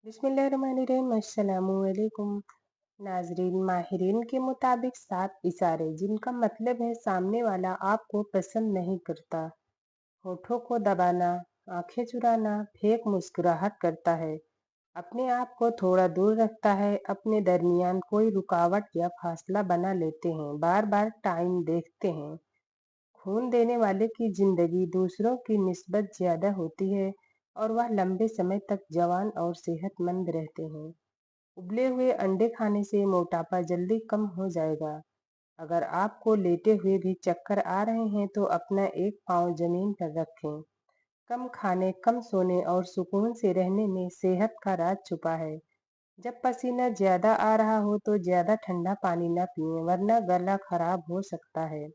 बिस्मिल्लाहिर्रहमानिर्रहीम। अस्सलामुअलैकुम नाजरीन। माहिरीन के मुताबिक 7 इशारे जिनका मतलब है सामने वाला आपको पसंद नहीं करता। होठों को दबाना, आंखें चुराना, फेक मुस्कुराहट करता है, अपने आप को थोड़ा दूर रखता है, अपने दरमियान कोई रुकावट या फासला बना लेते हैं, बार बार टाइम देखते हैं। खून देने वाले की जिंदगी दूसरों की निस्बत ज्यादा होती है और वह लंबे समय तक जवान और सेहतमंद रहते हैं। उबले हुए अंडे खाने से मोटापा जल्दी कम हो जाएगा। अगर आपको लेटे हुए भी चक्कर आ रहे हैं तो अपना एक पाँव जमीन पर रखें। कम खाने, कम सोने और सुकून से रहने में सेहत का राज छुपा है। जब पसीना ज्यादा आ रहा हो तो ज्यादा ठंडा पानी न पिएं, वरना गला खराब हो सकता है।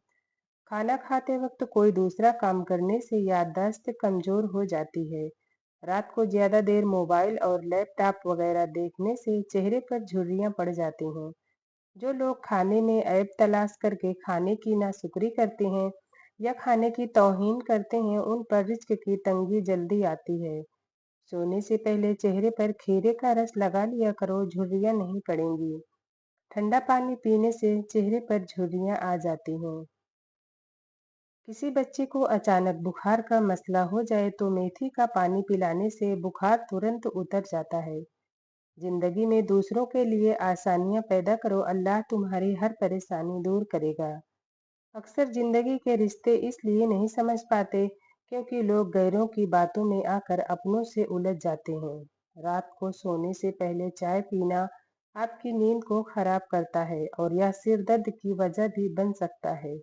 खाना खाते वक्त कोई दूसरा काम करने से याददाश्त कमजोर हो जाती है। रात को ज्यादा देर मोबाइल और लैपटॉप वगैरह देखने से चेहरे पर झुर्रियां पड़ जाती हैं। जो लोग खाने में ऐब तलाश करके खाने की नाशुक्री करते हैं या खाने की तौहीन करते हैं, उन पर रिज्क की तंगी जल्दी आती है। सोने से पहले चेहरे पर खीरे का रस लगा लिया करो, झुर्रियां नहीं पड़ेंगी। ठंडा पानी पीने से चेहरे पर झुर्रियां आ जाती हैं। किसी बच्चे को अचानक बुखार का मसला हो जाए तो मेथी का पानी पिलाने से बुखार तुरंत उतर जाता है। जिंदगी में दूसरों के लिए आसानियां पैदा करो, अल्लाह तुम्हारी हर परेशानी दूर करेगा। अक्सर जिंदगी के रिश्ते इसलिए नहीं समझ पाते क्योंकि लोग गैरों की बातों में आकर अपनों से उलझ जाते हैं। रात को सोने से पहले चाय पीना आपकी नींद को खराब करता है और यह सिर दर्द की वजह भी बन सकता है।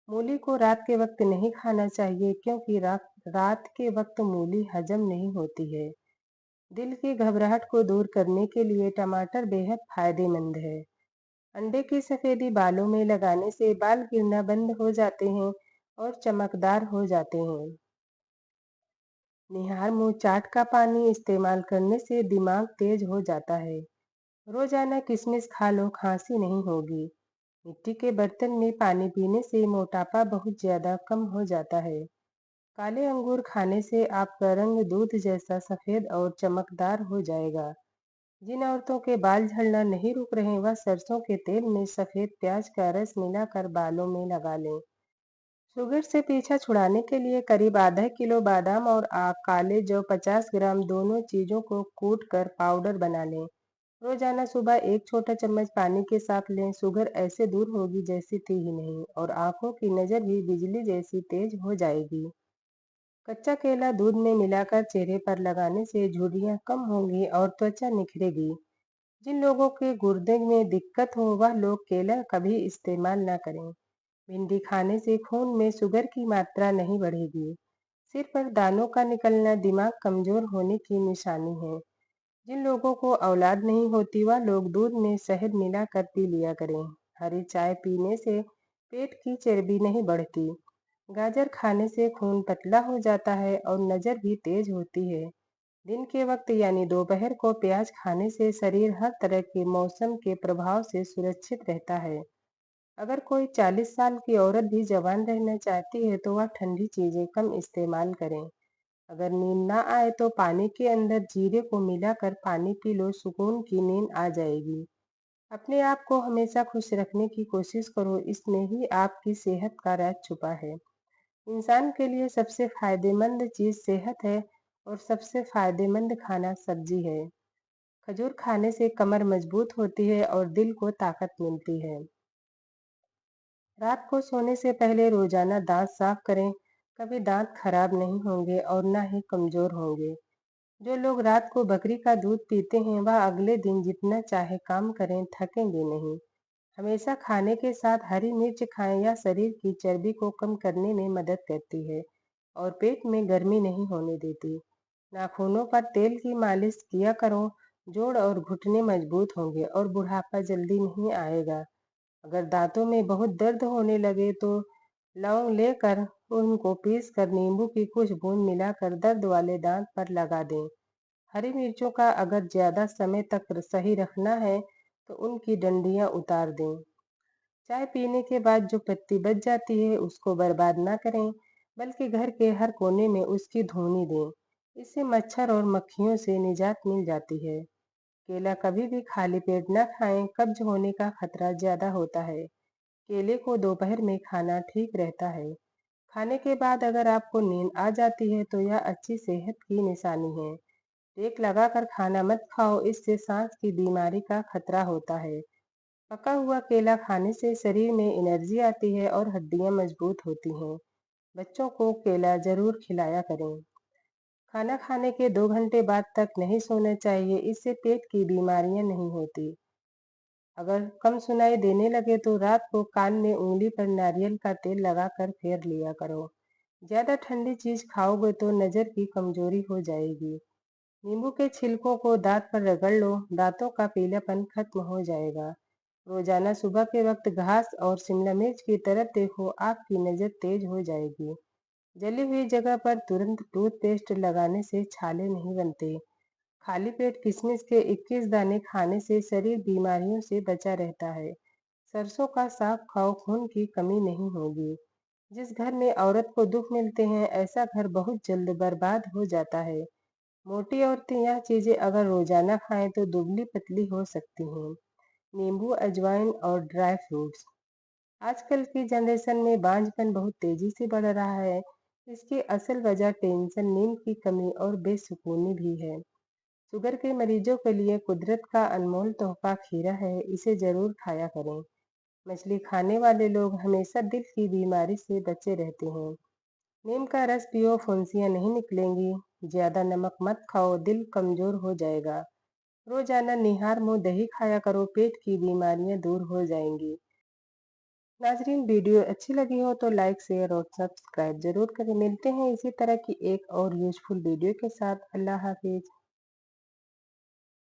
मूली को रात के वक्त नहीं खाना चाहिए क्योंकि रात के वक्त मूली हजम नहीं होती है। दिल की घबराहट को दूर करने के लिए टमाटर बेहद फायदेमंद है। अंडे की सफेदी बालों में लगाने से बाल गिरना बंद हो जाते हैं और चमकदार हो जाते हैं। निहार मुंह चाट का पानी इस्तेमाल करने से दिमाग तेज हो जाता है। रोजाना किशमिश खा लो, खांसी नहीं होगी। मिट्टी के बर्तन में पानी पीने से मोटापा बहुत ज्यादा कम हो जाता है। काले अंगूर खाने से आपका रंग दूध जैसा सफेद और चमकदार हो जाएगा। जिन औरतों के बाल झड़ना नहीं रुक रहे, वह सरसों के तेल में सफेद प्याज का रस मिलाकर बालों में लगा लें। शुगर से पीछा छुड़ाने के लिए करीब आधा किलो बादाम और काले जौ 50 ग्राम दोनों चीजों को कूट कर पाउडर बना लें। रोजाना सुबह एक छोटा चम्मच पानी के साथ लें। शुगर ऐसे दूर होगी जैसी थी ही नहीं और आंखों की नजर भी बिजली जैसी तेज हो जाएगी। कच्चा केला दूध में मिलाकर चेहरे पर लगाने से झुर्रियां कम होंगी और त्वचा निखरेगी। जिन लोगों के गुर्दे में दिक्कत हो वह लोग केला कभी इस्तेमाल न करें। भिंडी खाने से खून में शुगर की मात्रा नहीं बढ़ेगी। सिर पर दानों का निकलना दिमाग कमजोर होने की निशानी है। जिन लोगों को औलाद नहीं होती वह लोग दूध में शहद मिलाकर पी लिया करें। हरी चाय पीने से पेट की चर्बी नहीं बढ़ती। गाजर खाने से खून पतला हो जाता है और नजर भी तेज होती है। दिन के वक्त यानी दोपहर को प्याज खाने से शरीर हर तरह के मौसम के प्रभाव से सुरक्षित रहता है। अगर कोई 40 साल की औरत भी जवान रहना चाहती है तो वह ठंडी चीजें कम इस्तेमाल करें। अगर नींद ना आए तो पानी के अंदर जीरे को मिलाकर पानी पी लो, सुकून की नींद आ जाएगी। अपने आप को हमेशा खुश रखने की कोशिश करो, इसमें ही आपकी सेहत का राज छुपा है। इंसान के लिए सबसे फायदेमंद चीज सेहत है और सबसे फायदेमंद खाना सब्जी है। खजूर खाने से कमर मजबूत होती है और दिल को ताकत मिलती है। रात को सोने से पहले रोजाना दांत साफ करें। कभी दांत खराब नहीं होंगे और ना ही कमजोर होंगे। जो लोग रात को बकरी का दूध पीते हैं वह अगले दिन जितना चाहे काम करें, थकेंगे नहीं। हमेशा खाने के साथ हरी मिर्च खाएं, या शरीर की चर्बी को कम करने में मदद करती है और पेट में गर्मी नहीं होने देती। नाखूनों पर तेल की मालिश किया करो, जोड़ और घुटने मजबूत होंगे और बुढ़ापा जल्दी नहीं आएगा। अगर दांतों में बहुत दर्द होने लगे तो लौंग लेकर उनको पीस कर नींबू की कुछ बूंद मिलाकर दर्द वाले दांत पर लगा दें। हरी मिर्चों का अगर ज्यादा समय तक सही रखना है तो उनकी डंडियां उतार दें। चाय पीने के बाद जो पत्ती बच जाती है उसको बर्बाद ना करें, बल्कि घर के हर कोने में उसकी धुनी दें। इससे मच्छर और मक्खियों से निजात मिल जाती है। केला कभी भी खाली पेट न खाएं, कब्ज होने का खतरा ज्यादा होता है। केले को दोपहर में खाना ठीक रहता है। खाने के बाद अगर आपको नींद आ जाती है तो यह अच्छी सेहत की निशानी है। टेक लगाकर खाना मत खाओ, इससे सांस की बीमारी का खतरा होता है। पका हुआ केला खाने से शरीर में एनर्जी आती है और हड्डियां मजबूत होती हैं। बच्चों को केला जरूर खिलाया करें। खाना खाने के 2 घंटे बाद तक नहीं सोना चाहिए, इससे पेट की बीमारियां नहीं होती। अगर कम सुनाई देने लगे तो रात को कान में उंगली पर नारियल का तेल लगाकर फेर लिया करो। ज्यादा ठंडी चीज खाओगे तो नजर की कमजोरी हो जाएगी। नींबू के छिलकों को दांत पर रगड़ लो, दांतों का पीलापन खत्म हो जाएगा। रोजाना सुबह के वक्त घास और शिमला मिर्च की तरफ देखो, आपकी नजर तेज हो जाएगी। जली हुई जगह पर तुरंत टूथपेस्ट लगाने से छाले नहीं बनते। खाली पेट किशमिश के 21 दाने खाने से शरीर बीमारियों से बचा रहता है। सरसों का साग खाओ, खून की कमी नहीं होगी। जिस घर में औरत को दुख मिलते हैं, ऐसा घर बहुत जल्द बर्बाद हो जाता है। मोटी औरतें यह चीजें अगर रोजाना खाएं तो दुबली पतली हो सकती हैं। नींबू, अजवाइन और ड्राई फ्रूट्स। आजकल की जनरेशन में बांझपन बहुत तेजी से बढ़ रहा है। इसकी असल वजह टेंशन, नींद की कमी और बेसुकूनी भी है। शुगर के मरीजों के लिए कुदरत का अनमोल तोहफा खीरा है, इसे जरूर खाया करें। मछली खाने वाले लोग हमेशा दिल की बीमारी से बचे रहते हैं। नीम का रस पियो, फुंसियां नहीं निकलेंगी। ज्यादा नमक मत खाओ, दिल कमजोर हो जाएगा। रोजाना निहार मुंह दही खाया करो, पेट की बीमारियां दूर हो जाएंगी। नाजरीन, वीडियो अच्छी लगी हो तो लाइक, शेयर और सब्सक्राइब जरूर करें। मिलते हैं इसी तरह की एक और यूजफुल वीडियो के साथ। अल्लाह हाफिज।